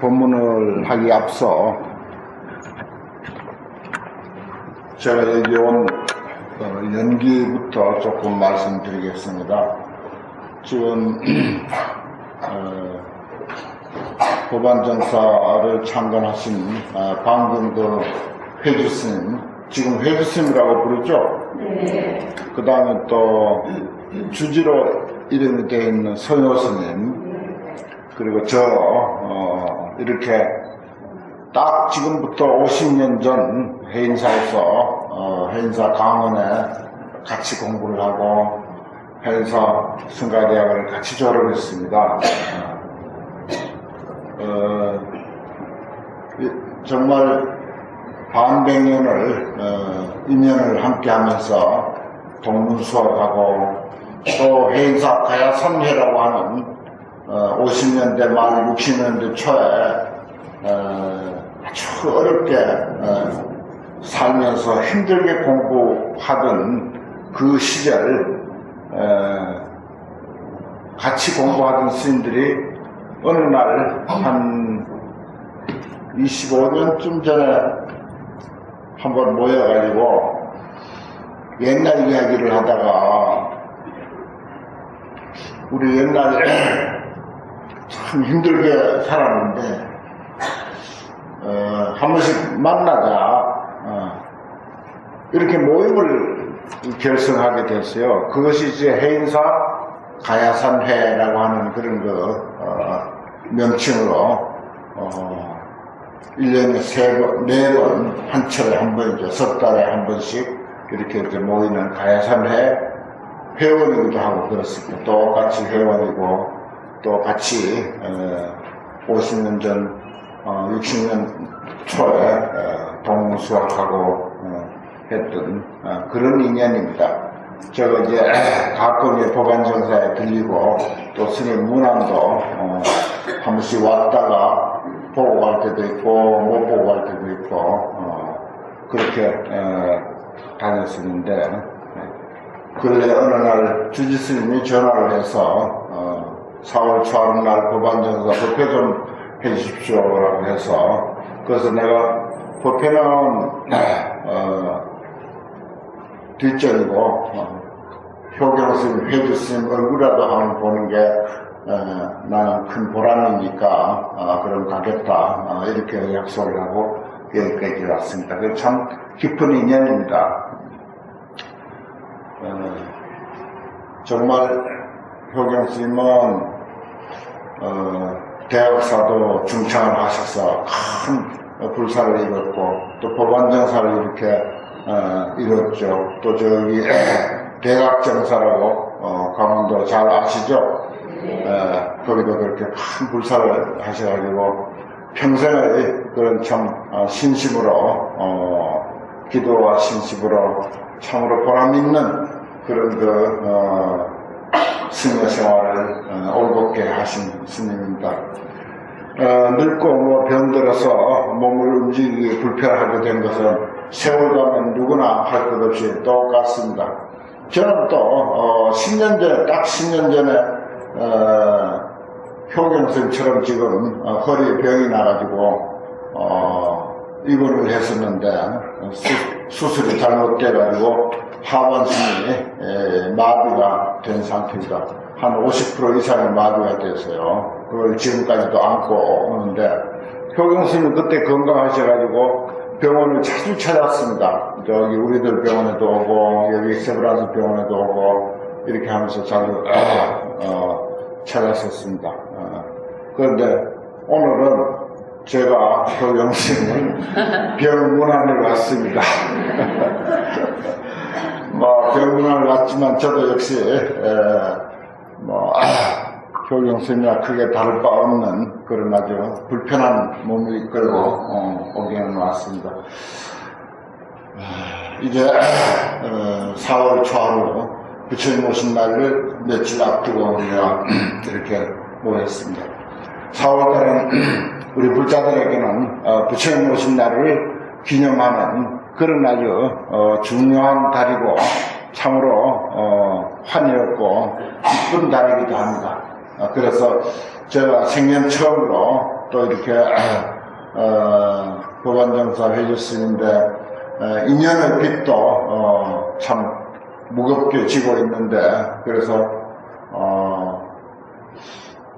법문을 하기 앞서 제가 여기 온 연기부터 조금 말씀드리겠습니다. 지금 법안정사를 창건하신 방금 회주스님, 지금 회주스님이라고 부르죠? 네. 그 다음에 또 주지로 이름이 되어 있는 서효스님, 그리고 이렇게 딱 지금부터 50년 전 해인사에서 해인사 강원에 같이 공부를 하고 해인사 승가대학을 같이 졸업했습니다. 정말 반백년을 인연을 함께 하면서 동문수업하고 또 해인사 가야선회라고 하는 50년대 말 60년대 초에 아주 어렵게 살면서 힘들게 공부하던 그 시절 같이 공부하던 스님들이 어느 날 한 25년쯤 전에 한번 모여가지고 옛날 이야기를 하다가 우리 옛날에 참 힘들게 살았는데 한 번씩 만나자 이렇게 모임을 결성하게 됐어요. 그것이 이제 해인사 가야산회라고 하는 그런 명칭으로 1년에 3번, 4번, 한 철에 한 번이죠. 석 달에 한 번씩 이렇게 이제 모이는 가야산회 회원이기도 하고 그렇습니다. 똑같이 회원이고 또 같이 50년 전 60년 초에 동문수학하고 했던 그런 인연입니다. 제가 이제 가끔 법안정사에 들리고 또 스님 문안도 한 번씩 왔다가 보고 갈 때도 있고 못 보고 갈 때도 있고 그렇게 다녔었는데 근래 어느 날 주지스님이 전화를 해서 4월 초하루 날 법안정사 법회 좀 해주십시오라고 해서 그래서 내가 법회는 뒷전이고 효경스님, 회주스님 얼굴이라도 한번 보는 게 나는 큰 보람이니까 그럼 가겠다 이렇게 약속을 하고 여기까지 왔습니다. 그래서 참 깊은 인연입니다. 정말 효경스님은 대학사도 중창을 하셔서 큰 불사를 이뤘고 또 법안정사를 이렇게 이뤘죠. 또 저기 대각정사라고 강원도 잘 아시죠? 거기도 그렇게 큰 불사를 하셔가지고 평생을 그런 참 신심으로 기도와 신심으로 참으로 보람있는 그런 스님의 생활을 올곧게 하신 스님입니다. 늙고 병들어서 몸을 움직이기 불편하게 된 것은 세월 가면 누구나 할 것 없이 똑같습니다. 저는 또 10년 전에 딱 10년 전에 효경스님처럼 지금 허리에 병이 나가지고 입원을 했었는데 수술이 잘못돼가지고 하반신이 마비가 된 상태입니다. 한 50% 이상의 마비가 됐어요. 그걸 지금까지도 안고 오는데 효경스님이 그때 건강하셔가지고 병원을 자주 찾았습니다. 저기 우리들 병원에도 오고 여기 세브란스 병원에도 오고 이렇게 하면서 자주 찾았었습니다. 그런데 오늘은 제가 효경스님을 병문안을 왔습니다. 병문안을 왔지만 저도 역시 효경스님이랑 크게 다를 바 없는 그런 아주 불편한 몸을 이끌고 오기는 왔습니다. 이제 4월 초하루 부처님 오신 날을 며칠 앞두고 우리가 이렇게 모였습니다. 4월달은 우리 불자들에게는 부처님 오신 날을 기념하는 그런 아주 중요한 달이고 참으로 환희롭고 기쁜 달이기도 합니다. 그래서 제가 생년 처음으로 또 이렇게 법안정사 회주스인데 인연의 빚도 참 무겁게 지고 있는데, 그래서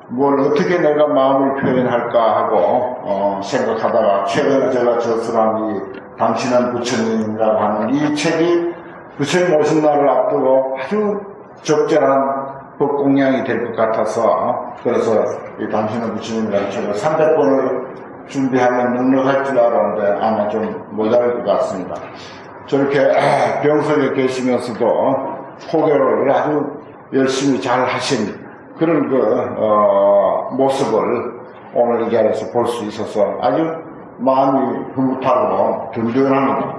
뭘 어떻게 내가 마음을 표현할까 하고 생각하다가 최근에 제가 저술한 이 당신은 부처님이라고 하는 이 책이 부처님 오신 날을 앞두고 아주 적절한 법공양이 될 것 같아서, 그래서 이 당신은 부처님이라는 책을 300권을 준비하면 넉넉할 줄 알았는데 아마 좀 모자랄 것 같습니다. 저렇게 병석에 계시면서도 포교를 아주 열심히 잘 하신 그런 모습을 오늘 이 자리에서 볼 수 있어서 아주 마음이 흐뭇하고 든든합니다.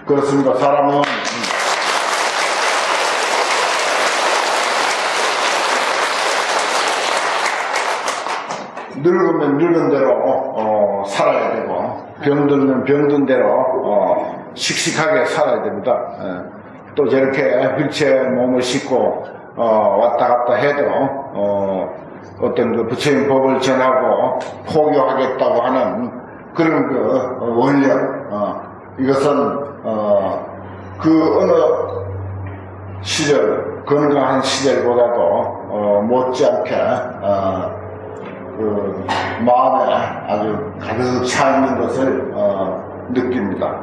그렇습니다. 사람은 늙으면 늙은 대로 살아야 되고, 병들면 병든 대로 씩씩하게 살아야 됩니다. 또 저렇게 휠체어에 몸을 싣고 왔다 갔다 해도 어떤 그 부처님 법을 전하고 포교하겠다고 하는 그런 그 원력, 이것은 그 어느 시절, 건강한 시절보다도 못지않게 그 마음에 아주 가득 차 있는 것을 느낍니다.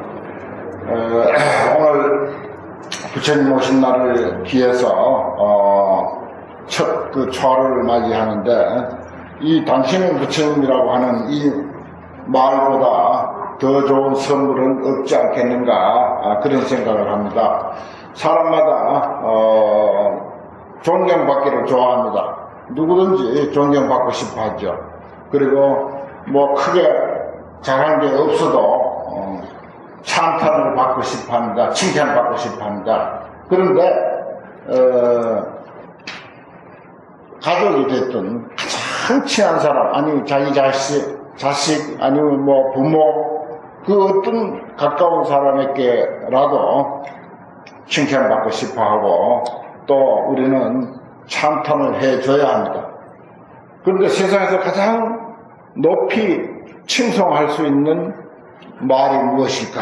오늘 부처님 오신 날을 기해서 첫 그 초하루를 맞이하는데, 이 당신은 부처님이라고 하는 이 말보다 더 좋은 선물은 없지 않겠는가, 그런 생각을 합니다. 사람마다 존경받기를 좋아합니다. 누구든지 존경받고 싶어 하죠. 그리고 뭐 크게 잘한 게 없어도 찬탄을 받고 싶어 합니다. 칭찬받고 싶어 합니다. 그런데 가족이 됐든 가장 친한 사람, 아니면 자기 자식 아니면 뭐 부모, 그 어떤 가까운 사람에게라도 칭찬받고 싶어 하고, 또 우리는 찬탄을 해줘야 합니다. 그런데 세상에서 가장 높이 칭송할 수 있는 말이 무엇일까?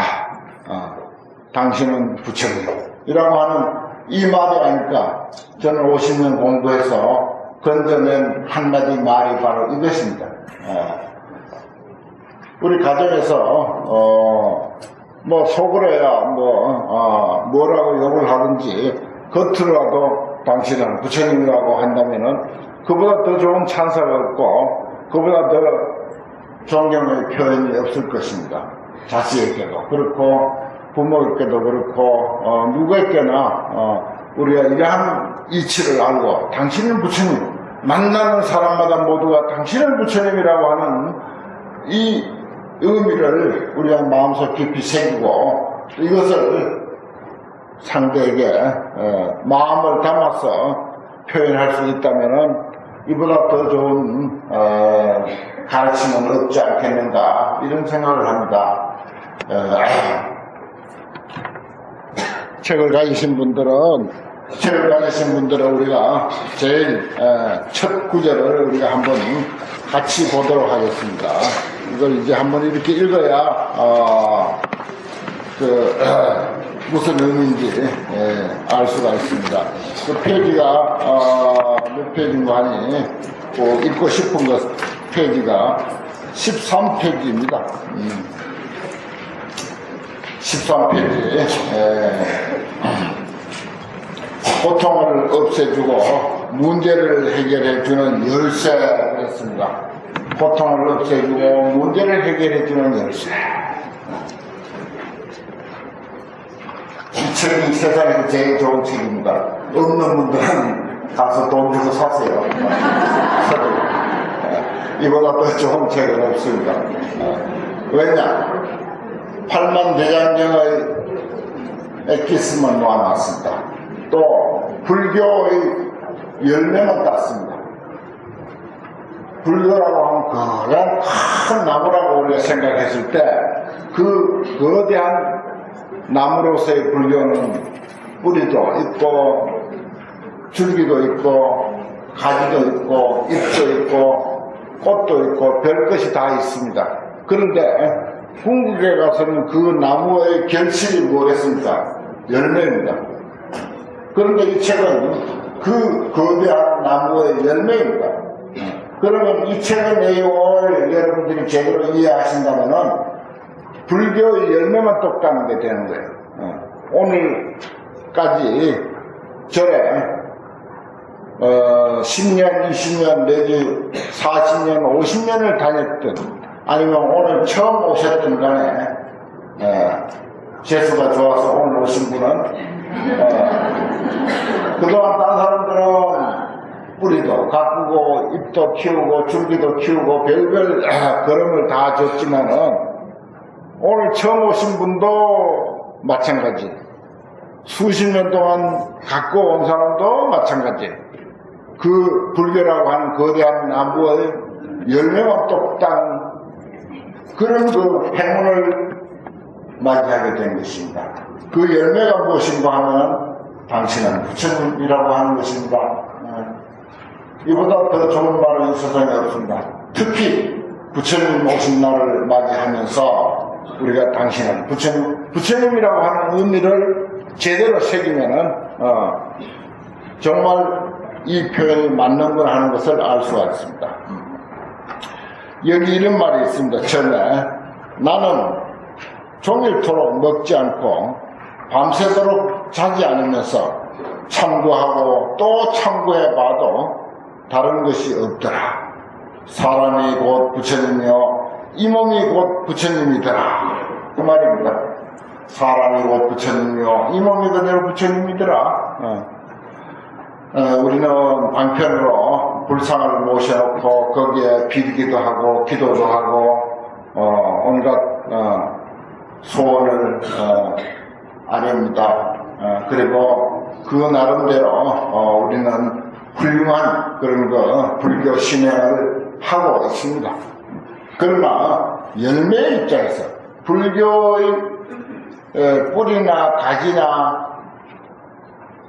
당신은 부처님이라고 하는 이 말이 아닐까? 저는 50년 공부해서 건져낸 한마디 말이 바로 이것입니다. 우리 가정에서 뭐 속으로야 뭐라고 욕을 하든지 겉으로라도 당신은 부처님이라고 한다면은 그보다 더 좋은 찬사가 없고 그보다 더 존경의 표현이 없을 것입니다. 자식에게도 그렇고 부모에게도 그렇고 누구에게나 우리가 이러한 이치를 알고 당신은 부처님, 만나는 사람마다 모두가 당신은 부처님이라고 하는 이 의미를 우리가 마음속 깊이 새기고 이것을 상대에게 마음을 담아서 표현할 수 있다면은 이보다 더 좋은 가르침은 없지 않겠는가, 이런 생각을 합니다. 책을 가지신 분들은 우리가 제일 첫 구절을 우리가 한번 같이 보도록 하겠습니다. 이걸 이제 한번 이렇게 읽어야 무슨 의미인지 알 수가 있습니다. 그 페이지가 몇 페이지인가 하니 읽고 싶은 것 페이지가 13페이지입니다. 13페이지. 고통을 없애주고 문제를 해결해주는 열쇠 그랬습니다. 고통을 없애주고 문제를 해결해주는 열쇠. 이 책이 세상에서 제일 좋은 책입니다. 없는 분들은 가서 돈 주고 사세요. 이보다 더 좋은 책은 없습니다. 왜냐? 8만 대장경의 엑기스만 모아놨습니다. 또 불교의 열매만 땄습니다. 불교라고 하면 그냥 큰 나무라고 우리가 생각했을 때 그 거대한 나무로서의 불교는 뿌리도 있고 줄기도 있고 가지도 있고 잎도 있고 꽃도 있고 별것이 다 있습니다. 그런데 궁극에 가서는 그 나무의 결실이 뭐겠습니까? 열매입니다. 그런데 이 책은 그 거대한 나무의 열매입니다. 그러면 이 책의 내용을 여러분들이 제대로 이해하신다면은 불교의 열매만 똑따는 게 되는 거예요. 오늘까지 절에 10년, 20년, 내지 40년, 50년을 다녔던, 아니면 오늘 처음 오셨던 간에 재수가 좋아서 오늘 오신 분은 그동안 딴 사람들은 뿌리도 가꾸고 잎도 키우고 줄기도 키우고 별별 걸음을 다 줬지만은 오늘 처음 오신 분도 마찬가지, 수십 년 동안 갖고 온 사람도 마찬가지. 그 불교라고 하는 거대한 나무의 열매만 똑딱 그런 그 행운을 맞이하게 된 것입니다. 그 열매가 무엇인가 하면 당신은 부처님이라고 하는 것입니다. 이보다 더 좋은 말은 이 세상에 없습니다. 특히 부처님 오신 날을 맞이하면서 우리가 당신은 부처님이라고 하는 의미를 제대로 새기면은 정말 이 표현이 맞는 걸 하는 것을 알 수가 있습니다. 여기 이런 말이 있습니다. 처음에 나는 종일토록 먹지 않고 밤새도록 자지 않으면서 참고하고 또 참고해봐도 다른 것이 없더라. 사람이 곧 부처님이요 이 몸이 곧 부처님이더라. 그 말입니다. 사람이 곧 부처님이요 이 몸이 그대로 부처님이더라. 우리는 방편으로 불상을 모셔놓고 거기에 빌기도 하고 기도도 하고 온갖 소원을 아뢰입니다. 그리고 그 나름대로 우리는 훌륭한 그런 불교 신행을 하고 있습니다. 그러나 열매의 입장에서 불교의 뿌리나 가지나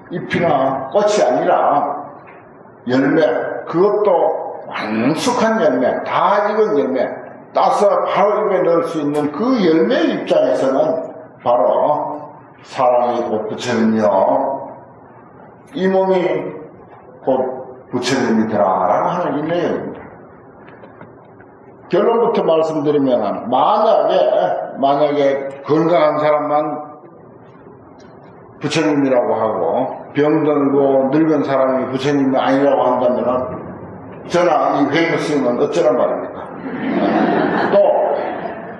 잎이나 꽃이 아니라 열매, 그것도 완숙한 열매, 다 익은 열매, 따서 바로 입에 넣을 수 있는 그 열매의 입장에서는 바로 사람이 곧 부처님이요 이 몸이 곧 부처님이더라 라고 하는 이 내용입니다. 결론부터 말씀드리면 만약에 건강한 사람만 부처님이라고 하고 병들고 늙은 사람이 부처님이 아니라고 한다면 저나 이 회의 스님은 어쩌란 말입니까? 또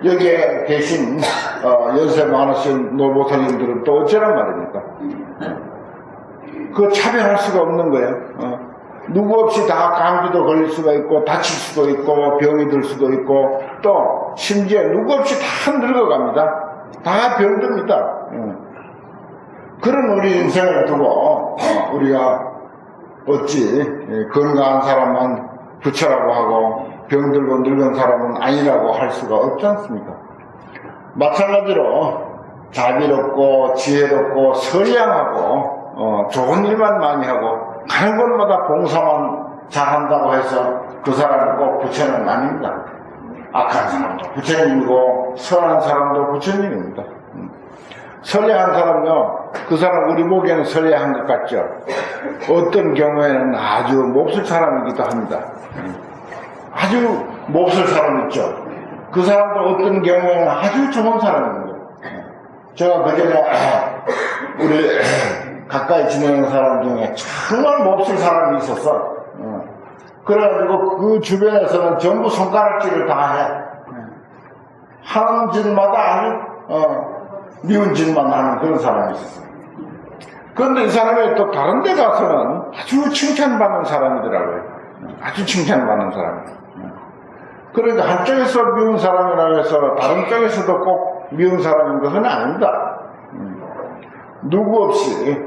여기에 계신 연세 많으신 노보살님들은 또 어쩌란 말입니까? 그거 차별할 수가 없는 거예요. 누구 없이 다 감기도 걸릴 수가 있고 다칠 수도 있고 병이 들 수도 있고 또 심지어 누구 없이 다 늙어갑니다. 다 병듭니다. 그런 우리 인생을 두고 우리가 어찌 건강한 사람만 부처라고 하고 병들고 늙은 사람은 아니라고 할 수가 없지 않습니까? 마찬가지로 자비롭고 지혜롭고 선량하고 좋은 일만 많이 하고 가는 곳마다 봉사만 잘한다고 해서 그 사람은 꼭 부처는 아닙니다. 악한 사람도 부처님이고 선한 사람도 부처님입니다. 선량한 사람요, 그 사람 우리 보기에는 선량한 것 같죠. 어떤 경우에는 아주 몹쓸 사람이기도 합니다. 아주 몹쓸 사람 있죠. 그 사람도 어떤 경우에는 아주 좋은 사람입니다. 제가 그전에 우리 가까이 지내는 사람 중에 정말 몹쓸 사람이 있었어. 그래가지고 그 주변에서는 전부 손가락질을 다 해. 하는 짓마다 아주 미운 짓만 하는 그런 사람이 있었어요. 그런데 이 사람이 또 다른 데 가서는 아주 칭찬받는 사람이더라고요. 아주 칭찬받는 사람이에요. 그런데 한쪽에서 미운 사람이라고 해서 다른 쪽에서도 꼭 미운 사람인 것은 아닙니다. 누구 없이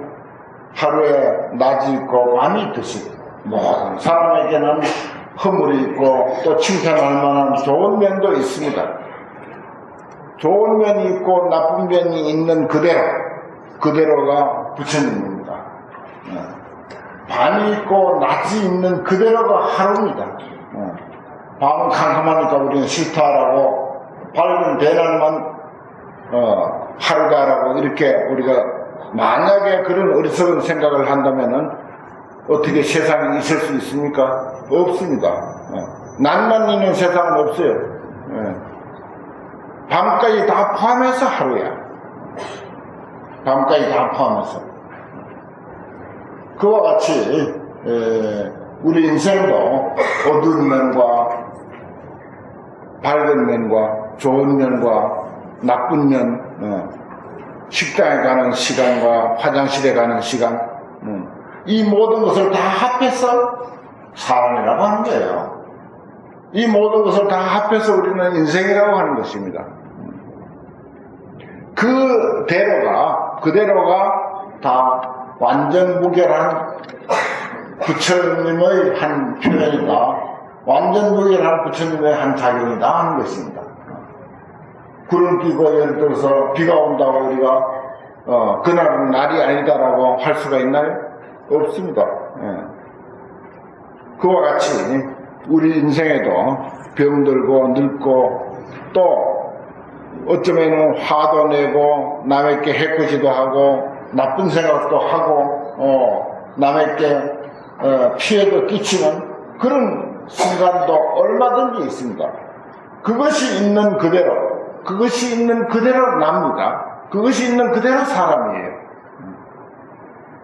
하루에 낮이 있고 밤이 있듯이 모든 사람에게는 허물이 있고 또 칭찬할 만한 좋은 면도 있습니다. 좋은 면이 있고 나쁜 면이 있는 그대로가 부처님입니다. 밤이 있고 낮이 있는 그대로가 하루입니다. 밤은 캄캄하니까 우리는 싫다라고, 밝은 대낮만 하루가라고, 이렇게 우리가 만약에 그런 어리석은 생각을 한다면은 어떻게 세상에 있을 수 있습니까? 없습니다. 낮만 있는 세상은 없어요. 밤까지 다 포함해서 하루야. 밤까지 다 포함해서. 그와 같이 우리 인생도 어두운 면과 밝은 면과 좋은 면과 나쁜 면, 식당에 가는 시간과 화장실에 가는 시간, 이 모든 것을 다 합해서 사람이라고 하는 거예요. 이 모든 것을 다 합해서 우리는 인생이라고 하는 것입니다. 그대로가 다 완전 무결한 부처님의 한 표현이다. 완전 무결한 부처님의 한 작용이다 하는 것입니다. 구름 끼고 예를 들어서 비가 온다고 우리가 그날은 날이 아니다라고 할 수가 있나요? 없습니다. 그와 같이 우리 인생에도 병들고 늙고 또 어쩌면은 화도 내고 남에게 해코지도 하고 나쁜 생각도 하고 남에게 피해도 끼치는 그런 순간도 얼마든지 있습니다. 그것이 있는 그대로 납니다. 그것이 있는 그대로 사람이에요.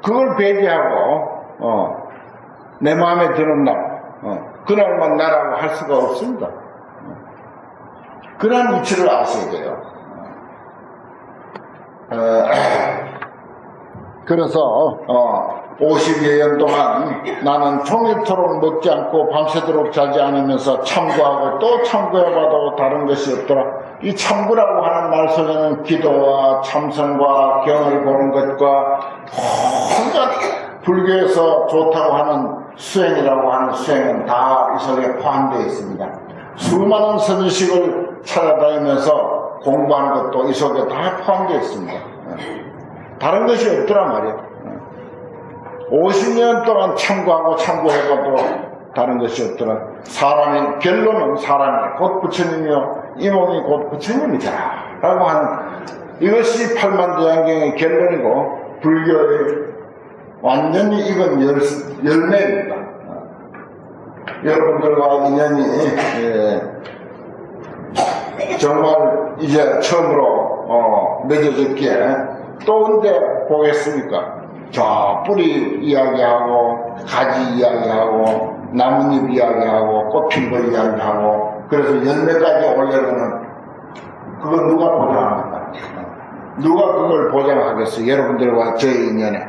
그걸 배제하고 내 마음에 드는 날 그날만 나라고 할 수가 없습니다. 그런 이치를 아셔야 돼요. 그래서 50여 년 동안 나는 종일토록 먹지 않고 밤새도록 자지 않으면서 참고하고 또 참고해봐도 다른 것이 없더라. 이 참고라고 하는 말 속에는 기도와 참선과 경을 보는 것과 온갖 불교에서 좋다고 하는 수행이라고 하는 수행은 다 이 속에 포함되어 있습니다. 수많은 선식을 찾아다니면서 공부하는 것도 이 속에 다 포함되어 있습니다. 다른 것이 없더란 말이에요. 50년 동안 참고해봐도 다른 것이 없더라. 결론은 사람이 곧 부처님이요 이 몸이 곧 부처님이다 라고 하는 이것이 팔만대장경의 결론이고 불교의 완전히 익은 열매입니다. 여러분들과 인연이 정말 이제 처음으로 맺어졌기에 또 언제 보겠습니까? 저 뿌리 이야기하고 가지 이야기하고 나뭇잎 이야기하고 꽃핀 거 이야기하고 그래서 열매까지 오려면 그걸 누가 보장합니까? 누가 그걸 보장하겠어요? 여러분들과 저의 인연에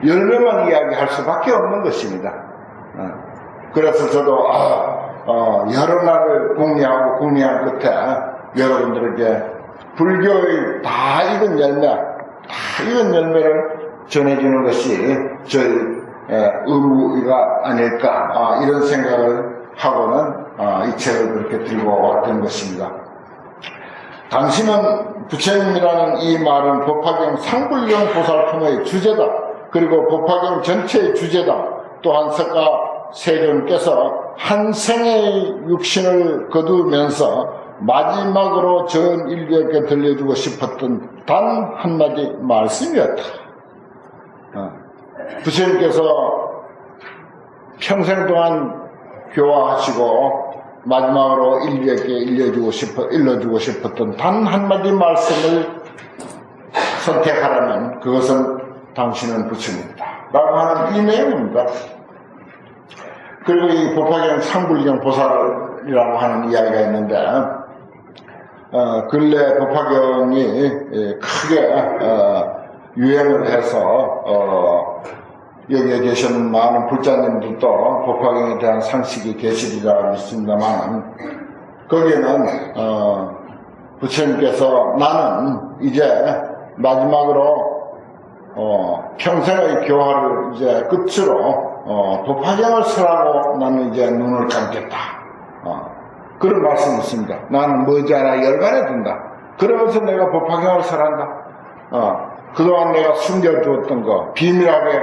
열매만 이야기할 수밖에 없는 것입니다. 그래서 저도 여러 날을 궁리한 끝에 여러분들에게 불교의 다 익은 열매를 전해주는 것이 저희 의무가 아닐까 이런 생각을 하고는 이 책을 그렇게 들고 왔던 것입니다. 당신은 부처님이라는 이 말은 법화경 상불경 보살품의 주제다. 그리고 법화경 전체의 주제다. 또한 석가 세존께서 한 생의 육신을 거두면서 마지막으로 전 인류에게 들려주고 싶었던 단 한마디 말씀이었다. 부처님께서 평생 동안 교화하시고 마지막으로 인류에게 일러주고 싶었던 단 한마디 말씀을 선택하라면 그것은 당신은 부처님이다 라고 하는 이 내용입니다. 그리고 이 법화경 상불경 보살이라고 하는 이야기가 있는데 근래 법화경이 크게 유행을 해서 여기에 계시는 많은 불자님들도 법화경에 대한 상식이 계시리라 믿습니다만 거기에는 부처님께서 나는 이제 마지막으로 평생의 교화를 이제 끝으로 법화경을 설하고 나는 이제 눈을 감겠다. 그런 말씀이 있습니다. 나는 머지않아 열반에 든다. 그러면서 내가 법화경을 설한다. 그동안 내가 숨겨두었던 거, 비밀하게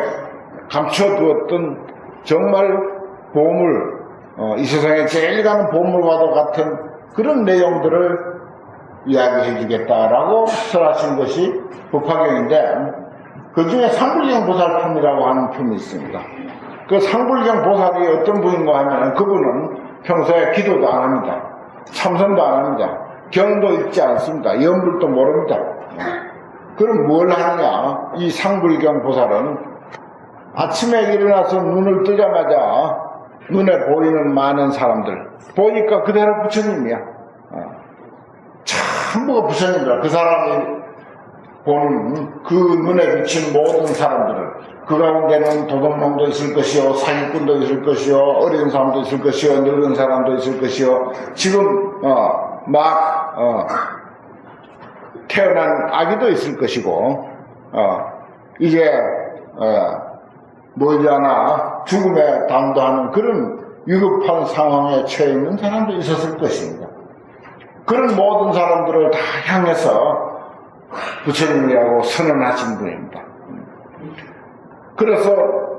감춰두었던 정말 보물, 이 세상에 제일 가는 보물과도 같은 그런 내용들을 이야기해 주겠다라고 설하신 것이 법화경인데, 그 중에 상불경 보살품이라고 하는 품이 있습니다. 그 상불경 보살이 어떤 분인가 하면, 그분은 평소에 기도도 안 합니다. 참선도 안 합니다. 경도 읽지 않습니다. 염불도 모릅니다. 그럼 뭘 하느냐? 이 상불경 보살은 아침에 일어나서 눈을 뜨자마자 눈에 보이는 많은 사람들, 보니까 그대로 부처님이야. 전부가 부처님이라. 그 사람이 보는 그 눈에 비친 모든 사람들을, 그 가운데는 도둑놈도 있을 것이요, 사기꾼도 있을 것이요, 어린 사람도 있을 것이요, 늙은 사람도 있을 것이요, 지금 태어난 아기도 있을 것이고, 이제 머지않아 죽음에 당도하는 그런 위급한 상황에 처해 있는 사람도 있었을 것입니다. 그런 모든 사람들을 다 향해서 부처님이라고 선언하신 분입니다. 그래서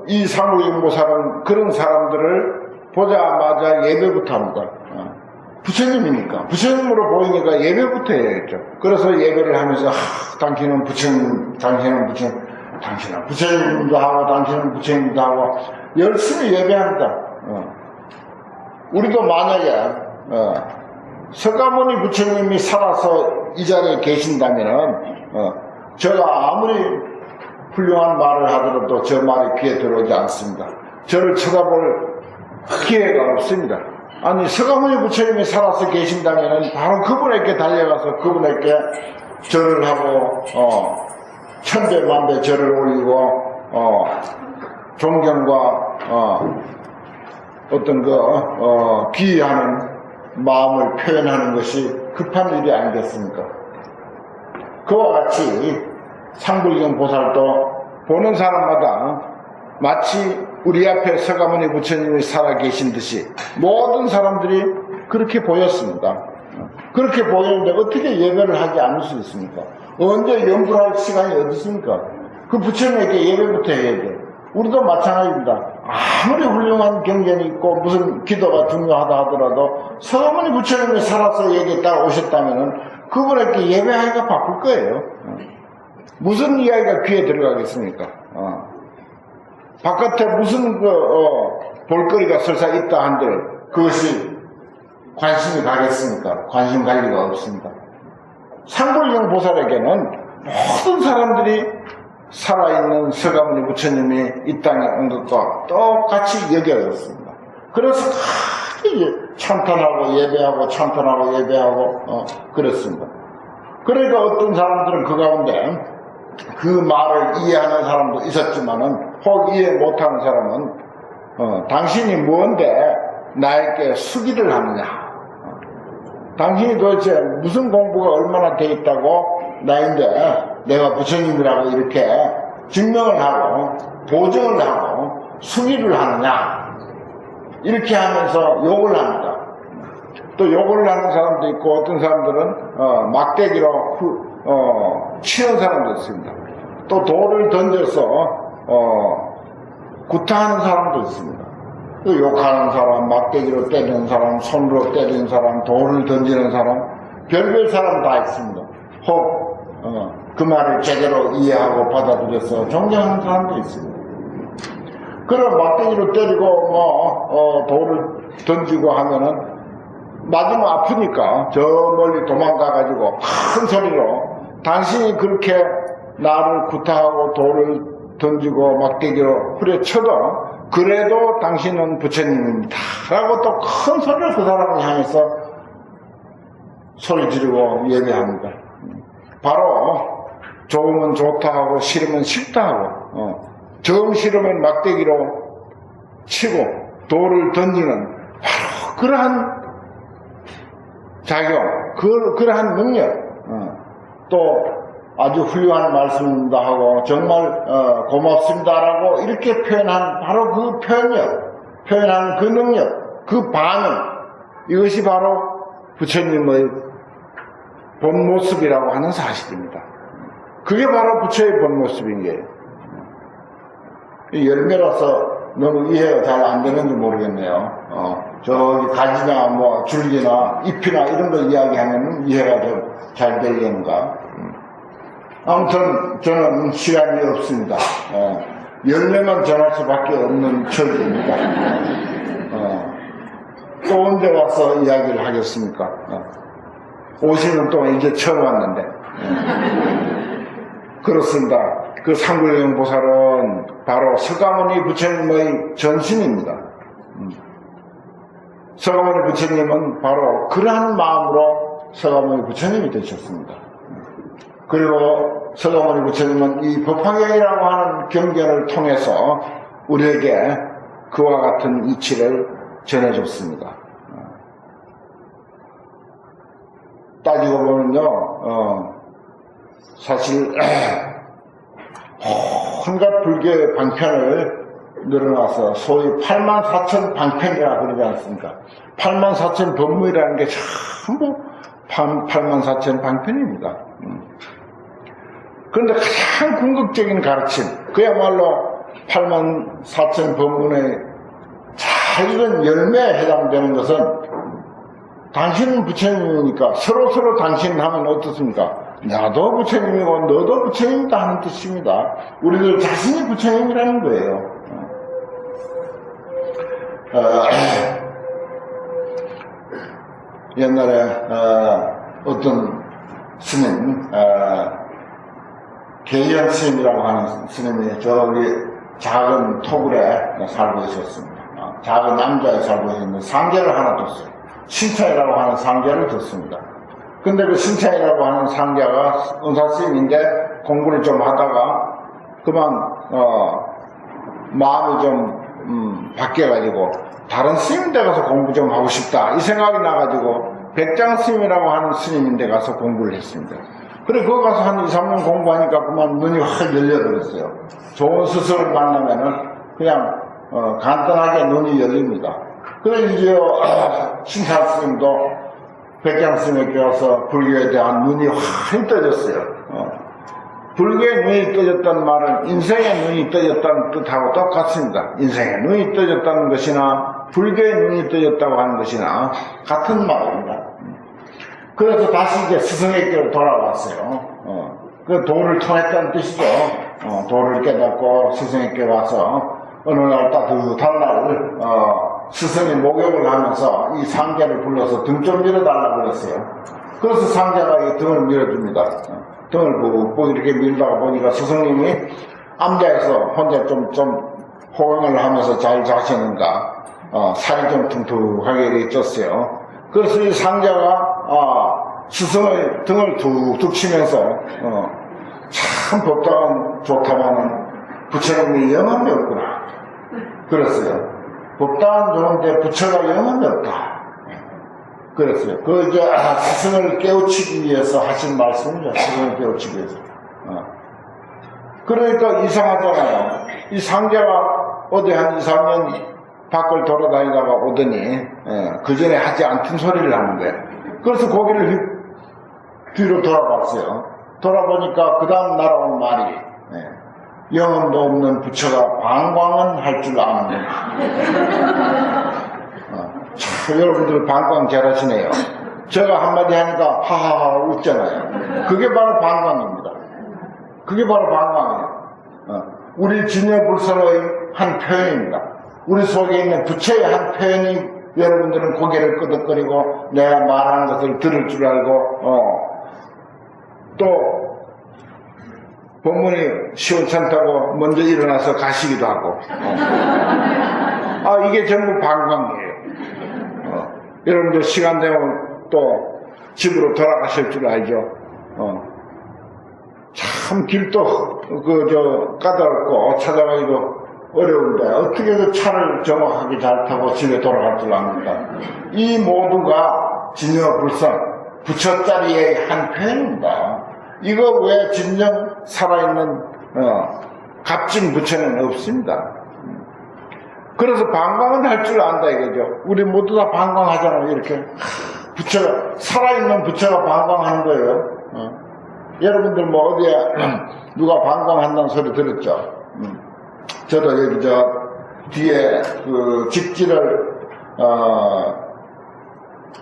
이 상불경보살은 그런 사람들을 보자마자 예배부터 합니다. 부처님이니까, 부처님으로 보이니까 예배부터 해야겠죠. 그래서 예배를 하면서 당신은 부처님, 당신은 부처님, 당신은 부처님도 하고 당신은 부처님도 하고 열심히 예배합니다. 우리도 만약에 석가모니 부처님이 살아서 이 자리에 계신다면은 제가 아무리 훌륭한 말을 하더라도 저 말이 귀에 들어오지 않습니다. 저를 쳐다볼 기회가 없습니다. 아니, 석가모니 부처님이 살아서 계신다면은 바로 그분에게 달려가서 그분에게 절을 하고 천배만배 절을 올리고 존경과 어떤 귀의하는 마음을 표현하는 것이 급한 일이 아니겠습니까? 그와 같이 상불경 보살도 보는 사람마다 마치 우리 앞에 석가모니 부처님이 살아계신 듯이 모든 사람들이 그렇게 보였습니다. 그렇게 보이는데 어떻게 예배를 하지 않을 수 있습니까? 언제 염불할 시간이 어디 있습니까? 그 부처님에게 예배부터 해야 돼요. 우리도 마찬가지입니다. 아무리 훌륭한 경전이 있고 무슨 기도가 중요하다 하더라도 석가모니 부처님이 살아서 여기에 딱 오셨다면은 그분에게 예배하기가 바쁠 거예요. 무슨 이야기가 귀에 들어가겠습니까? 바깥에 무슨 볼거리가 설사 있다 한들 그것이 관심이 가겠습니까? 관심 갈 리가 없습니다. 상불경 보살에게는 모든 사람들이 살아있는 석가모니 부처님이 이 땅에 온 것과 똑같이 여겨졌습니다. 그래서 찬탄하고 예배하고 찬탄하고 예배하고 그랬습니다. 그러니까 어떤 사람들은 그 가운데 그 말을 이해하는 사람도 있었지만은 혹 이해 못하는 사람은 당신이 뭔데 나에게 수기를 하느냐, 당신이 도대체 무슨 공부가 얼마나 돼 있다고 나인데 내가 부처님이라고 이렇게 증명을 하고 보증을 하고 수기를 하느냐, 이렇게 하면서 욕을 합니다. 또 욕을 하는 사람도 있고 어떤 사람들은 막대기로 치는 사람도 있습니다. 또 돌을 던져서 구타하는 사람도 있습니다. 또 욕하는 사람, 막대기로 때리는 사람, 손으로 때리는 사람, 돌을 던지는 사람, 별별 사람 다 있습니다. 혹 그 말을 제대로 이해하고 받아들여서 존경하는 사람도 있습니다. 그럼 막대기로 때리고 돌을 던지고 하면은 맞으면 아프니까 저 멀리 도망가가지고 큰 소리로 당신이 그렇게 나를 구타하고 돌을 던지고 막대기로 후려쳐도 그래도 당신은 부처님입니다 라고 또 큰 소리로 그 사람을 향해서 소리 지르고 예배합니다. 바로 좋으면 좋다 하고 싫으면 싫다 하고 정 싫으면 막대기로 치고 돌을 던지는 바로 그러한 작용, 그러한 능력, 또 아주 훌륭한 말씀입니다 하고 정말 고맙습니다라고 이렇게 표현한 바로 그 표현한 그 능력, 그 반응, 이것이 바로 부처님의 본 모습이라고 하는 사실입니다. 그게 바로 부처의 본 모습인 거예요. 열매로서 너무 이해가 잘 안 되는지 모르겠네요. 저기 가지나 뭐 줄기나 잎이나 이런 걸 이야기하면 이해가 좀 잘 되려는가. 아무튼 저는 시간이 없습니다. 열매만 전할 수밖에 없는 처지입니다. 또 언제 와서 이야기를 하겠습니까? 50년 동안 이제 처음 왔는데. 그렇습니다. 그 상굴령 보살은 바로 서가모니 부처님의 전신입니다. 서가모니 부처님은 바로 그러한 마음으로 서가모니 부처님이 되셨습니다. 그리고 서가모니 부처님은 이 법화경이라고 하는 경전을 통해서 우리에게 그와 같은 이치를 전해줬습니다. 따지고 보면요, 사실 온갖 불교의 방편을 늘어나서 소위 84,000 방편이라 그러지 않습니까? 84,000 법문이라는 게 전부 84,000 방편입니다. 그런데 가장 궁극적인 가르침, 그야말로 84,000 법문의 잘 익은 열매에 해당되는 것은 당신은 부처님이니까 서로 당신 하면 어떻습니까? 나도 부처님이고 너도 부처님이다 하는 뜻입니다. 우리들 자신이 부처님이라는 거예요. 옛날에 어떤 스님, 계연 스님이라고 하는 스님이 저기 작은 토굴에 살고 있었습니다. 작은 남자에 살고 있는데 상제를 하나 뒀어요. 신차이라고 하는 상제를 뒀습니다. 근데 그 신차이라고 하는 상제가 은사스님인데 공부를 좀 하다가 그만 마음이 좀 바뀌어가지고 다른 스님인데 가서 공부 좀 하고 싶다 이 생각이 나가지고 백장 스님이라고 하는 스님인데 가서 공부를 했습니다. 그래 거기 가서 한 2, 3년 공부하니까 그만 눈이 확 열려버렸어요. 좋은 스승을 만나면은 그냥 간단하게 눈이 열립니다. 그래 이제 신차 스님도 백장 스님에게 와서 불교에 대한 눈이 확 떠졌어요. 불교의 눈이 떠졌다는 말은 인생의 눈이 떠졌다는 뜻하고 똑같습니다. 인생의 눈이 떠졌다는 것이나 불교의 눈이 떠졌다고 하는 것이나 같은 말입니다. 그래서 다시 이제 스승에게로 돌아왔어요. 그 도를 통했다는 뜻이죠. 도를 깨닫고 스승에게 와서 어느 날 따뜻한 날 스승이 목욕을 하면서 이 상자를 불러서 등 좀 밀어달라고 그랬어요. 그래서 상자가 이 등을 밀어줍니다. 등을 꾹꾹 이렇게 밀다가 보니까 스승님이 앉아서 혼자 좀 호강을 하면서 잘 자시는가 살이 좀 퉁퉁하게 이렇게 쪘어요. 그래서 이 상자가 스승의 등을 툭툭 치면서 참 법당은 좋다마는 부처님이 영함이 없구나 그랬어요. 법당은 좋은데 부처가 영함이 없다 그랬어요. 그 이제 스승을 깨우치기 위해서 하신 말씀이죠. 스승을 깨우치기 위해서. 그러니까 이상하잖아요. 이 상자가 어디 한 2, 3년 밖을 돌아다니다가 오더니 그 전에 하지 않던 소리를 하는 거예요. 그래서 고개를 뒤로 돌아봤어요. 돌아보니까 그 다음 날아온 말이 영혼도 없는 부처가 방광은 할 줄 아는 참 여러분들 방광 잘하시네요. 제가 한마디 하니까 하하하 웃잖아요. 그게 바로 방광입니다. 그게 바로 방광이에요. 우리 진여불설의 한 표현입니다. 우리 속에 있는 부처의 한 표현이 여러분들은 고개를 끄덕거리고 내가 말하는 것을 들을 줄 알고 또 법문이 시원찮다고 먼저 일어나서 가시기도 하고 이게 전부 방광이에요. 여러분들 시간 되면 또 집으로 돌아가실 줄 알죠. 참 길도 까다롭고 찾아가기도 어려운데 어떻게 그 차를 정확하게 잘 타고 집에 돌아갈 줄 압니까? 이 모두가 진여불선 부처자리의 한 표현입니다. 이거 왜 진정 살아있는 값진 부처는 없습니다. 그래서 방광은 할 줄 안다 이거죠. 우리 모두 다 방광하잖아요. 이렇게 부처가 살아있는 부처가 방광하는 거예요. 여러분들 뭐 어디에 누가 방광한다는 소리 들었죠? 저도 여기 뒤에 그 집지를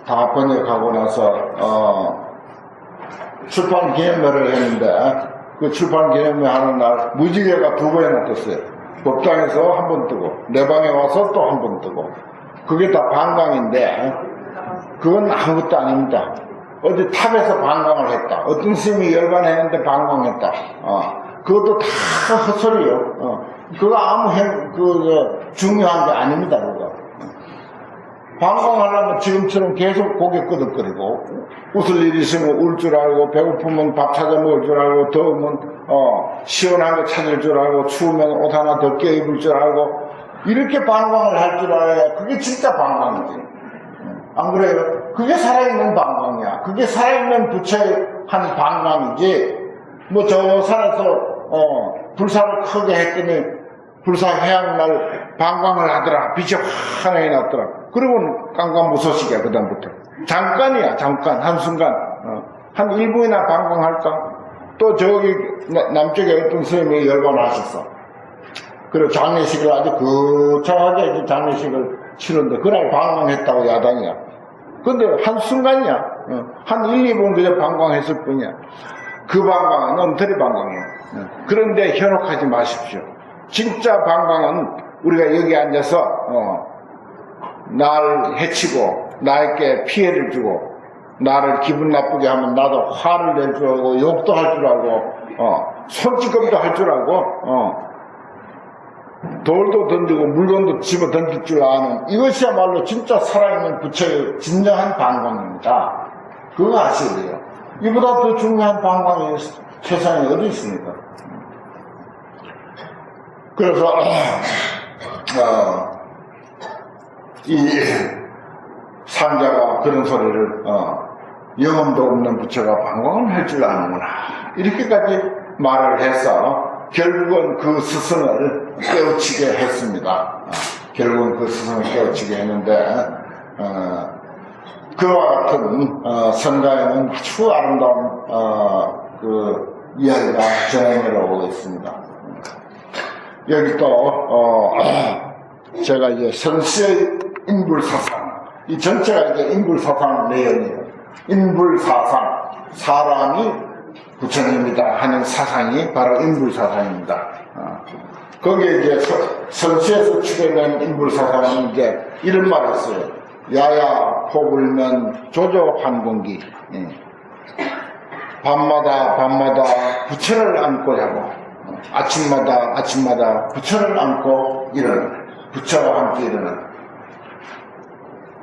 다 번역하고 나서 출판 기념회를 했는데 그 출판 기념회 하는 날 무지개가 2번이나 떴어요. 법당에서 한 번 뜨고 내 방에 와서 또 한 번 뜨고 그게 다 방광인데 그건 아무것도 아닙니다. 어디 탑에서 방광을 했다. 어떤 스님이 열반했는데 방광했다. 그것도 다 헛소리요. 그거 아무 중요한 게 아닙니다. 그거. 방광하려면 지금처럼 계속 고개 끄덕거리고 웃을 일 있으면 울 줄 알고 배고프면 밥 찾아 먹을 줄 알고 더우면 시원한 거 찾을 줄 알고 추우면 옷 하나 더 껴입을 줄 알고 이렇게 방광을 할 줄 알아야 그게 진짜 방광이지. 안 그래요? 그게 살아있는 방광이야. 그게 살아있는 부처의 한 방광이지. 뭐 저 산에서 불사를 크게 했더니 불사 해양날 방광을 하더라. 빛이 환하게 났더라. 그리고 깜깜무소식이야 그다음부터. 잠깐이야 잠깐 한순간 한 1분이나 방광할까? 또 저기 남쪽에 어떤 스님이 열반하셨어. 그리고 장례식을 아주 거창하게 장례식을 치렀는데 그날 방광했다고 야단이야. 근데 한순간이야. 한 1, 2분 그저 방광했을 뿐이야. 그 방광은 엉터리 방광이야. 그런데 현혹하지 마십시오. 진짜 방광은 우리가 여기 앉아서 나를 해치고 나에게 피해를 주고 나를 기분 나쁘게 하면 나도 화를 낼 줄 알고 욕도 할 줄 알고 손찌검도 할 줄 알고 돌도 던지고 물건도 집어 던질 줄 아는 이것이야말로 진짜 살아있는 부처의 진정한 방광입니다. 그거 아셔야 돼요. 이보다 더 중요한 방광이 세상에 어디 있습니까? 그래서 이 상자가 그런 소리를 영험도 없는 부처가 방광을 할 줄 아는구나 이렇게까지 말을 해서 결국은 그 스승을 깨우치게 했습니다. 결국은 그 스승을 깨우치게 했는데 그와 같은 선가에는 아주 아름다운 그 이야기가 전해내려 오고 있습니다. 여기 또 제가 이제 선시의 인불사상 이 전체가 이제 인불사상 내용이에요. 인불사상 사람이 부처님이다 하는 사상이 바로 인불사상입니다. 거기에 이제 선시에서 추려낸 인불사상은 이제 이런 말을 써요. 야야 포불면 조조 환공기. 밤마다 부처를 안고 자고 아침마다 부처를 안고 일어나는 부처와 함께 일어나는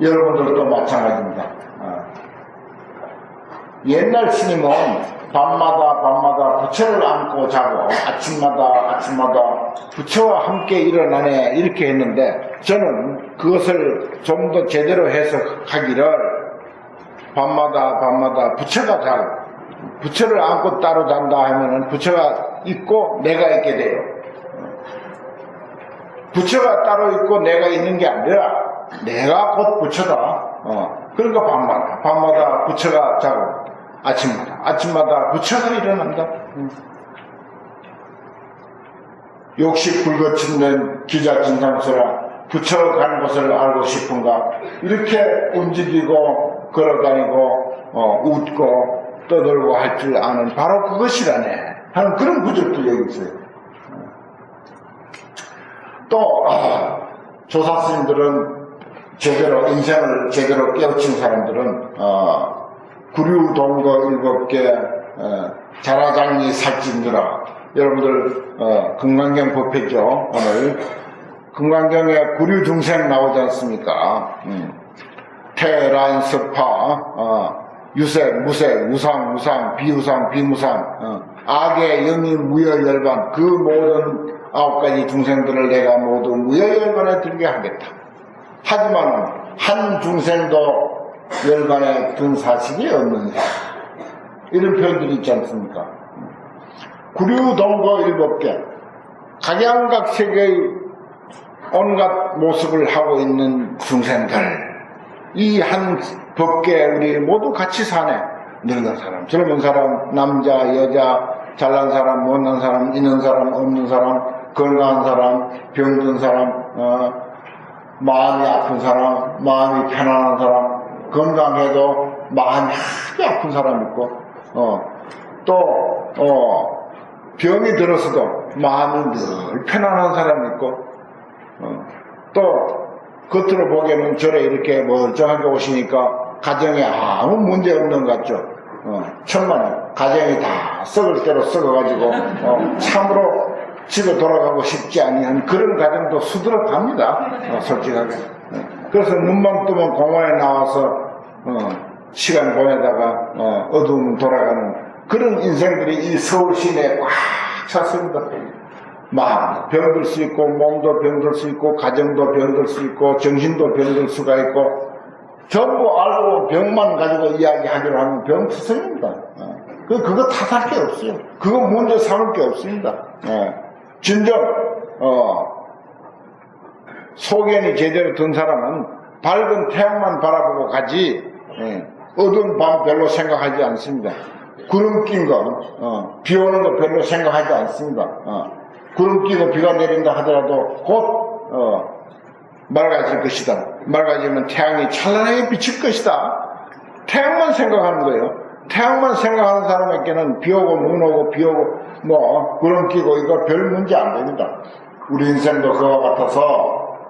여러분들도 마찬가지입니다. 옛날 스님은 밤마다 부처를 안고 자고 아침마다 부처와 함께 일어나네 이렇게 했는데 저는 그것을 좀 더 제대로 해석하기를 밤마다 부처가 자고 부처를 안고 따로 잔다 하면은 부처가 있고 내가 있게 돼요. 부처가 따로 있고 내가 있는 게 아니라 내가 곧 부처다. 그러니까 밤마다 부처가 자고 아침마다 부처가 일어난다. 욕심 불거친는 기자 진상소라 부처가 가는 곳을 알고 싶은가 이렇게 움직이고 걸어다니고 웃고 떠들고 할 줄 아는 바로 그것이라네 하는 그런 구절도 여기 있어요. 또 조사스님들은 제대로 인생을 제대로 깨우친 사람들은 구류동거 7개 자라장리 살찐들아 여러분들 금강경 법회죠. 오늘 금강경에 구류중생 나오지 않습니까? 태란서파 유색, 무색, 우상, 무상, 비우상, 비무상 악의 영이 무여열반 그 모든 9가지 중생들을 내가 모두 무여열반에 들게 하겠다. 하지만 한 중생도 열반에 든 사실이 없느냐 이런 표현들이 있지 않습니까? 구류동거 7개 각양각색의 온갖 모습을 하고 있는 중생들 이 한 법계에 우리 모두 같이 사네. 늙은 사람, 젊은 사람, 남자, 여자, 잘난 사람, 못난 사람, 있는 사람, 없는 사람 건강한 사람, 병든 사람, 마음이 아픈 사람, 마음이 편안한 사람, 건강해도 마음이 아주 아픈 사람 있고, 병이 들어서도 마음이 늘 편안한 사람이 있고, 또 겉으로 보기에는 저래 이렇게 멀쩡하게 오시니까 가정에 아무 문제 없는 것 같죠. 천만에 가정이 다 썩을 대로 썩어가지고 참으로 집에 돌아가고 싶지 아니한 그런 가정도 수두룩 갑니다. 솔직하게. 그래서 눈만 뜨면 공원에 나와서 시간 보내다가 어두움 돌아가는 그런 인생들이 이 서울 시내에 꽉 찼습니다. 마음 병들 수 있고, 몸도 병들 수 있고, 가정도 병들 수 있고, 정신도 병들 수가 있고, 전부 알고 병만 가지고 이야기하기로 하면 병투성입니다. 그거 탓할 게 없어요. 그거 문제 삼을 게 없습니다. 진정 소견이 제대로 든 사람은 밝은 태양만 바라보고 가지 어두운 밤 별로 생각하지 않습니다. 구름 낀 거, 비 오는 거 별로 생각하지 않습니다. 구름 끼고 비가 내린다 하더라도 곧 맑아질 것이다. 맑아지면 태양이 찬란하게 비칠 것이다. 태양만 생각하는 거예요. 태양만 생각하는 사람에게는 비 오고 눈 오고 비 오고 구름 끼고 이거 별 문제 안 됩니다. 우리 인생도 그와 같아서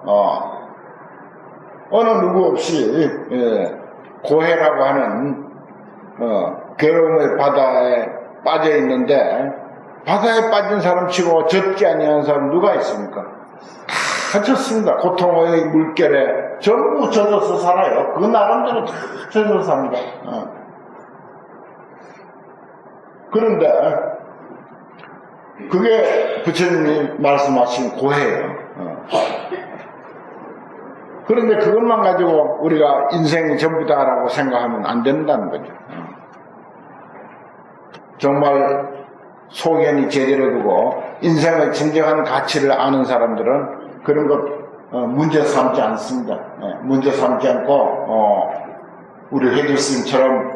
어느 누구 없이 고해라고 하는 괴로움의 바다에 빠져 있는데, 바다에 빠진 사람 치고 젖지 아니한 사람 누가 있습니까? 다 젖습니다. 고통의 물결에 전부 젖어서 살아요. 그 나름대로 다 젖어서 삽니다. 그런데 그게 부처님이 말씀하신 고해예요. 그런데 그것만 가지고 우리가 인생이 전부다라고 생각하면 안 된다는 거죠. 정말 소견이 제대로 두고 인생의 진정한 가치를 아는 사람들은 그런 것 문제 삼지 않습니다. 문제 삼지 않고 우리 회주 스님처럼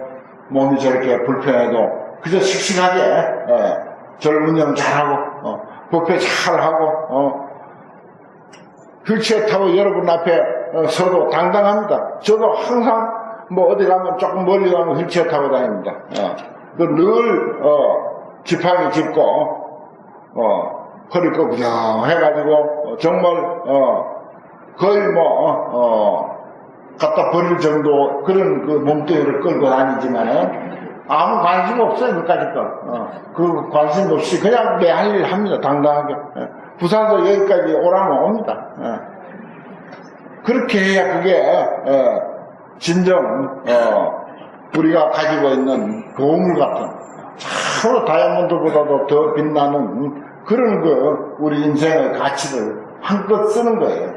몸이 저렇게 불편해도 그저 씩씩하게 절문영 잘하고 법회 잘하고 휠체어 타고 여러분 앞에 서도 당당합니다. 저도 항상 어디 가면 조금 멀리 가면 휠체어 타고 다닙니다. 늘 지팡이 짚고 허리 꺾으려 해가지고 정말 거의 갖다 버릴 정도 그런 그 몸뚱이를 끌고 다니지만은 아무 관심 없어요. 그까짓 거. 그 관심 없이 그냥 내 할 일 합니다. 당당하게. 부산에서 여기까지 오라면 옵니다. 그렇게 해야 그게 진정 우리가 가지고 있는 보물 같은 참으로 다이아몬드보다도 더 빛나는 그런 우리 인생의 가치를 한껏 쓰는 거예요.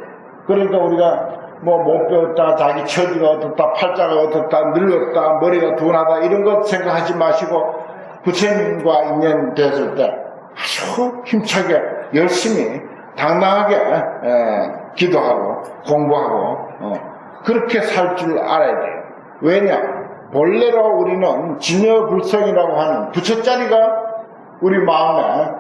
그러니까 우리가 못 배웠다, 자기 처지가 어떻다, 팔자가 어떻다, 늙었다, 머리가 둔하다 이런 것 생각하지 마시고 부처님과 인연 됐을 때 아주 힘차게 열심히 당당하게 기도하고 공부하고 그렇게 살 줄 알아야 돼요. 왜냐? 본래로 우리는 진여불성이라고 하는 부처자리가 우리 마음에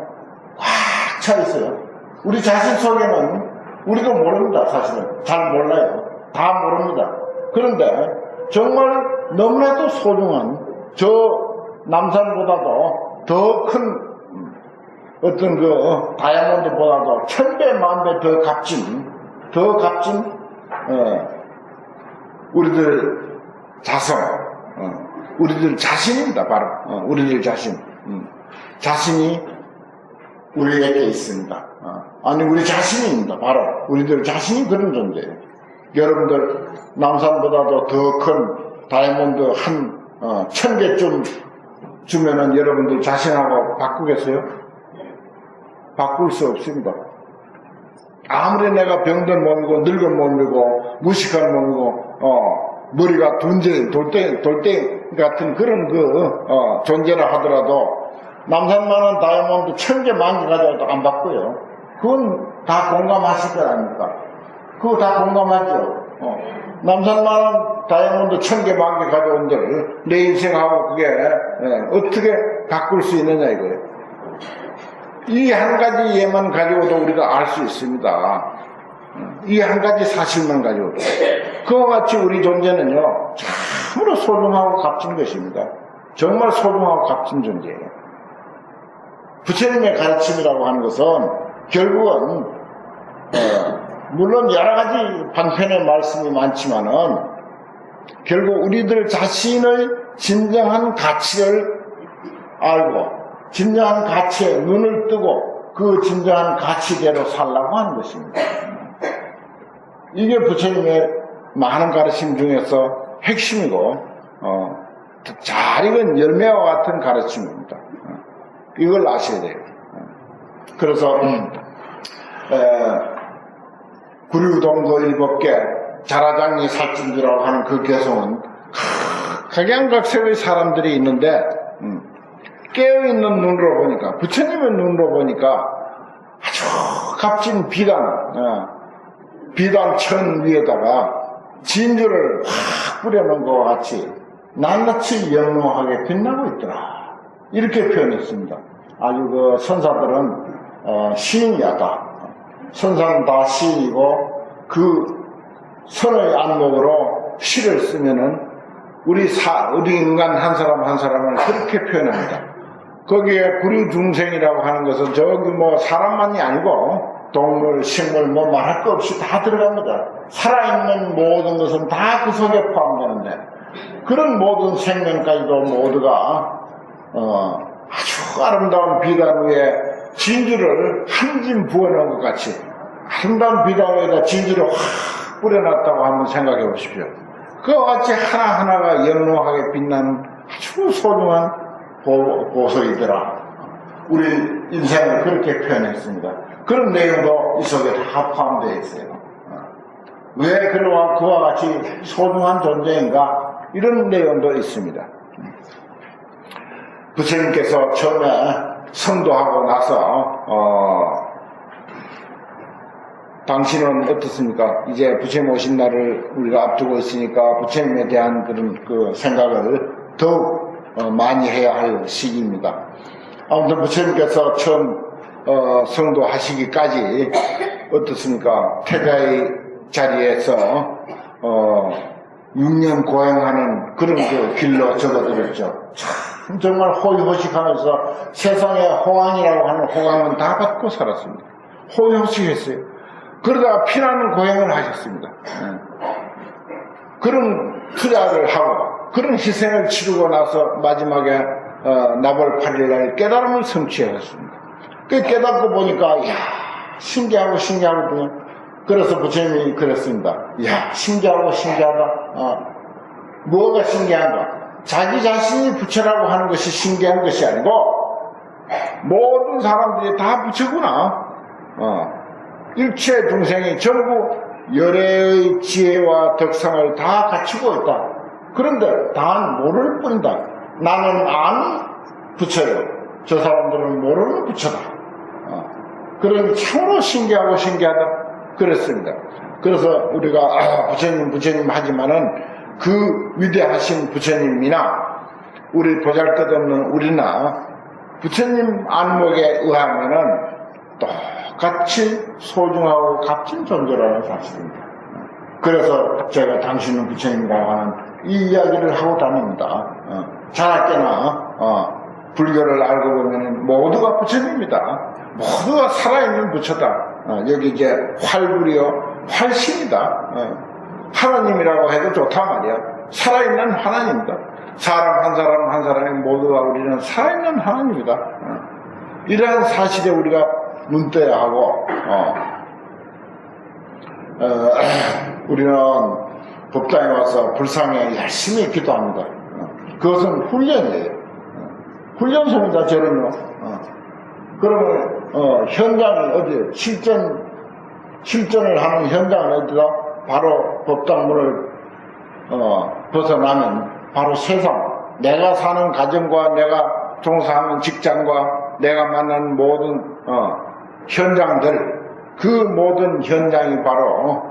꽉 차 있어요. 우리 자신 속에는 우리도 모릅니다. 사실은 잘 몰라요. 다 모릅니다. 그런데 정말 너무나도 소중한 저 남산보다도 더 큰 어떤 다이아몬드보다도 1000배 만배 더 값진 우리들 자성, 우리들 자신입니다. 바로 우리들 자신. 자신이 우리에게 있습니다. 아니 우리 자신입니다. 바로 우리들 자신이 그런 존재예요. 여러분들 남산보다도 더 큰 다이아몬드 1000개쯤 주면은 여러분들 자신하고 바꾸겠어요? 바꿀 수 없습니다. 아무리 내가 병든 몸이고 늙은 몸이고 무식한 몸이고 머리가 돌덩이 같은 그런 존재라 하더라도 남산만한 다이아몬드 1000개 만개 가져와도 안 바꿔요. 그건 다 공감하실 거 아닙니까? 그거 다 공감하죠. 남산만한 다이아몬드 1000개 만개 가져온들 내 인생하고 그게 어떻게 바꿀 수 있느냐 이거예요. 이 한 가지 예만 가지고도 우리가 알 수 있습니다. 이 한 가지 사실만 가지고도. 그와 같이 우리 존재는요, 참으로 소중하고 값진 것입니다. 정말 소중하고 값진 존재예요. 부처님의 가르침이라고 하는 것은 결국은 물론 여러 가지 방편의 말씀이 많지만은 결국 우리들 자신의 진정한 가치를 알고 진정한 가치에 눈을 뜨고 그 진정한 가치대로 살라고 하는 것입니다. 이게 부처님의 많은 가르침 중에서 핵심이고 잘 익은 열매와 같은 가르침입니다. 이걸 아셔야 돼요. 그래서 구류동거 7개 자라장리 살찐주라고 하는 그 개성은 각양각색의 사람들이 있는데 깨어있는 눈으로 보니까 부처님의 눈으로 보니까 아주 값진 비단천 위에다가 진주를 확 뿌려놓은 것과 같이 낱낱이 영롱하게 빛나고 있더라. 이렇게 표현했습니다. 아주 그 선사들은 시인이다. 선사는 다 시인이고 그 선의 안목으로 시를 쓰면은 우리 인간 한 사람 한 사람을 그렇게 표현합니다. 거기에 구류중생이라고 하는 것은 저기 뭐 사람만이 아니고 동물, 식물 뭐 말할 거 없이 다 들어갑니다. 살아있는 모든 것은 다 그 속에 포함되는데 그런 모든 생명까지도 모두가 아주 아름다운 비단 위에 진주를 한 진 부어놓은 것 같이 아름다운 비단 위에다 진주를 확 뿌려놨다고 한번 생각해 보십시오. 그와 같이 하나하나가 영롱하게 빛나는 아주 소중한 보석이더라. 우리 인생을 그렇게 표현했습니다. 그런 내용도 이 속에 다 포함되어 있어요. 왜 그와 같이 소중한 존재인가? 이런 내용도 있습니다. 부처님께서 처음에 성도하고 나서 당신은 어떻습니까? 이제 부처님 오신 날을 우리가 앞두고 있으니까 부처님에 대한 그런 그 생각을 더욱 많이 해야 할 시기입니다. 아무튼 부처님께서 처음 성도 하시기까지 어떻습니까? 태자의 자리에서 6년 고행하는 그런 그 길로 적어드렸죠. 참 정말 호의호식하면서 세상에 호황이라고 하는 호강은 다 받고 살았습니다. 호의호식했어요. 그러다가 피나는 고행을 하셨습니다. 그런 투자를 하고 그런 희생을 치르고 나서 마지막에 나벌 8일날 깨달음을 성취하셨습니다. 그 깨닫고 보니까 이야 신기하고 신기하거든요. 그래서 부처님이 그랬습니다. 이야 신기하고 신기하다. 뭐가 신기한가? 자기 자신이 부처라고 하는 것이 신기한 것이 아니고 모든 사람들이 다 부처구나. 일체 중생이 전부 열애의 지혜와 덕상을 다 갖추고 있다. 그런데 단 모를 뿐이다. 나는 아는 부처요. 저 사람들은 모르는 부처다. 그러니 참으로 신기하고 신기하다. 그랬습니다. 그래서 우리가 부처님 하지만은 그 위대하신 부처님이나 우리 보잘것없는 우리나 부처님 안목에 의하면은 똑같이 소중하고 값진 존재라는 사실입니다. 그래서 제가 당신은 부처님이라고 하는 이 이야기를 하고 다닙니다. 자나깨나 불교를 알고 보면 모두가 부처님입니다. 모두가 살아있는 부처다. 여기 이제 활불이요 활신이다. 하나님이라고 해도 좋다 말이야. 살아있는 하나님이다. 사람 한 사람 한 사람이 모두가 우리는 살아있는 하나님이다. 이러한 사실에 우리가 눈 떠야 하고 우리는 법당에 와서 불상에 열심히 기도합니다. 그것은 훈련이에요. 훈련소입니다. 저는요. 그러면 현장이 어디 실전을 하는 현장은 어디다? 바로 법당 문을 벗어나면 바로 세상, 내가 사는 가정과 내가 종사하는 직장과 내가 만나는 모든 현장들, 그 모든 현장이 바로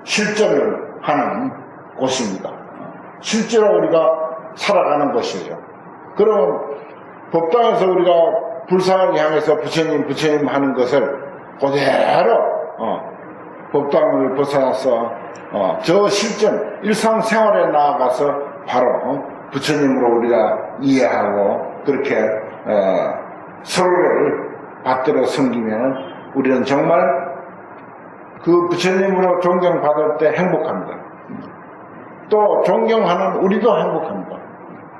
실전을 하는 곳입니다. 실제로 우리가 살아가는 곳이에요. 그럼 법당에서 우리가 불상을 향해서 부처님 하는 것을 그대로 법당을 벗어나서 저 실전 일상생활에 나아가서 바로 부처님으로 우리가 이해하고 그렇게 서로를 받들어 섬기면 우리는 정말 그 부처님으로 존경받을 때 행복합니다. 또 존경하는 우리도 행복합니다.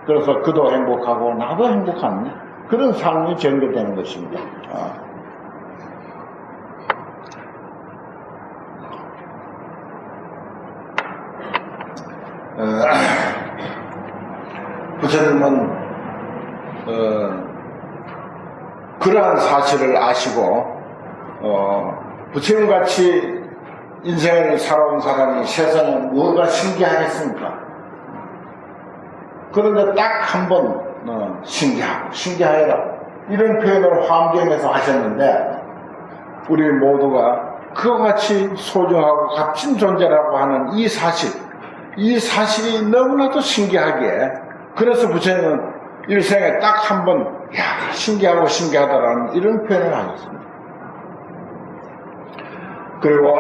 그래서 그도 행복하고 나도 행복한 그런 삶이 전개되는 것입니다. 부처님은 그러한 사실을 아시고 부처님같이 인생을 살아온 사람이 세상에 뭐가 신기하겠습니까? 그런데 딱 한 번 신기하여라 이런 표현을 화엄경에서 하셨는데 우리 모두가 그와 같이 소중하고 값진 존재라고 하는 이 사실이 너무나도 신기하기에 그래서 부처님은 일생에 딱 한 번 신기하고 신기하다라는 이런 표현을 하셨습니다. 그리고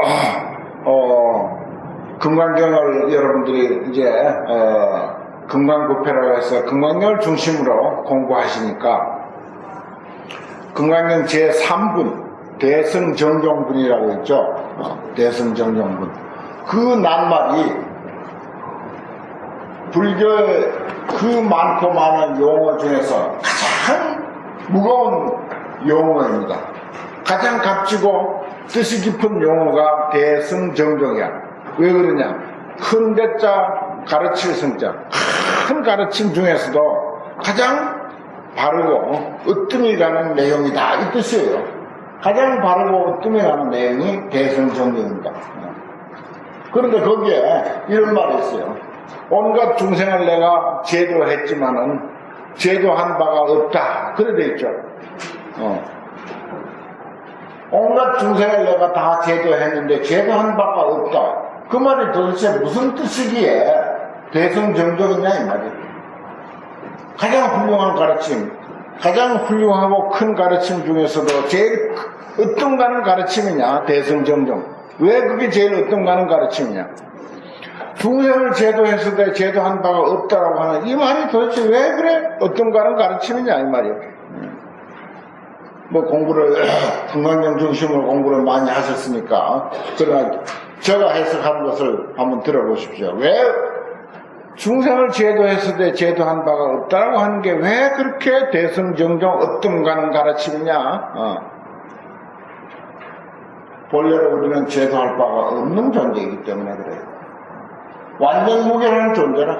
금강경을 여러분들이 이제 금강부패라고 해서 금강경을 중심으로 공부하시니까 금강경 제3분 대승정종분이라고 있죠. 대승정종분 그 낱말이 불교의 그 많고 많은 용어 중에서 가장 무거운 용어입니다. 가장 값지고 뜻이 깊은 용어가 대승정종이야. 왜 그러냐? 큰 대자 가르칠 성자, 큰 가르침 중에서도 가장 바르고 으뜸이 가는 내용이다 이 뜻이에요. 가장 바르고 으뜸이 가는 내용이 대승정종입니다. 그런데 거기에 이런 말이 있어요. 온갖 중생을 내가 제도했지만은 제도한 바가 없다 그래 돼 있죠. 온갖 중생을 내가 다 제도했는데 제도한 바가 없다. 그 말이 도대체 무슨 뜻이기에 대승정종이냐 이 말이에요. 가장 훌륭한 가르침, 가장 훌륭하고 큰 가르침 중에서도 제일 으뜸가는 가르침이냐 대승정종. 왜 그게 제일 으뜸가는 가르침이냐? 중생을 제도했을 때 제도한 바가 없다라고 하는 이 말이 도대체 왜 그래 으뜸가는 가르침이냐 이 말이에요. 뭐 공부를 금강경 중심으로 공부를 많이 하셨으니까 그러나 제가 해석하는 것을 한번 들어보십시오. 왜 중생을 제도했을 때 제도한 바가 없다라고 하는 게 왜 그렇게 대승정종 으뜸가는 가르침이냐? 본래로 우리는 제도할 바가 없는 존재이기 때문에 그래요. 완전 무결한 존재라.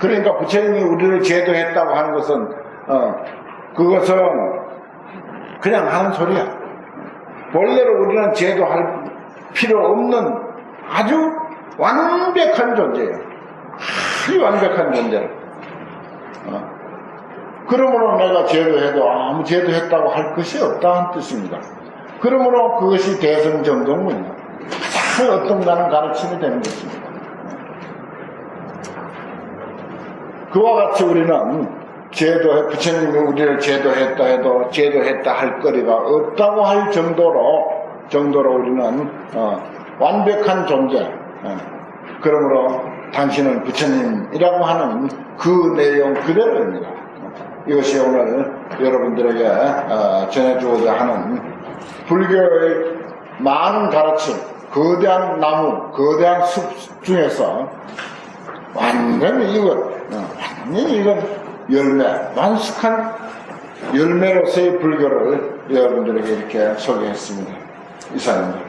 그러니까 부처님이 우리를 제도했다고 하는 것은 그것은 그냥 하는 소리야. 본래로 우리는 제도할 필요 없는 아주 완벽한 존재예요. 아주 완벽한 존재라. 그러므로 내가 제도해도 아무 제도했다고 할 것이 없다는 뜻입니다. 그러므로 그것이 대승정종문이야. 가장 어떤가는 가르침이 되는 것입니다. 그와 같이 우리는 부처님이 우리를 제도했다 해도 제도했다 할 거리가 없다고 할 정도로 우리는 완벽한 존재. 그러므로 당신은 부처님이라고 하는 그 내용 그대로입니다. 이것이 오늘 여러분들에게 전해주고자 하는 불교의 많은 가르침, 거대한 나무, 거대한 숲 중에서 완전히 이건 열매, 완숙한 열매로서의 불교를 여러분들에게 이렇게 소개했습니다. 이상입니다.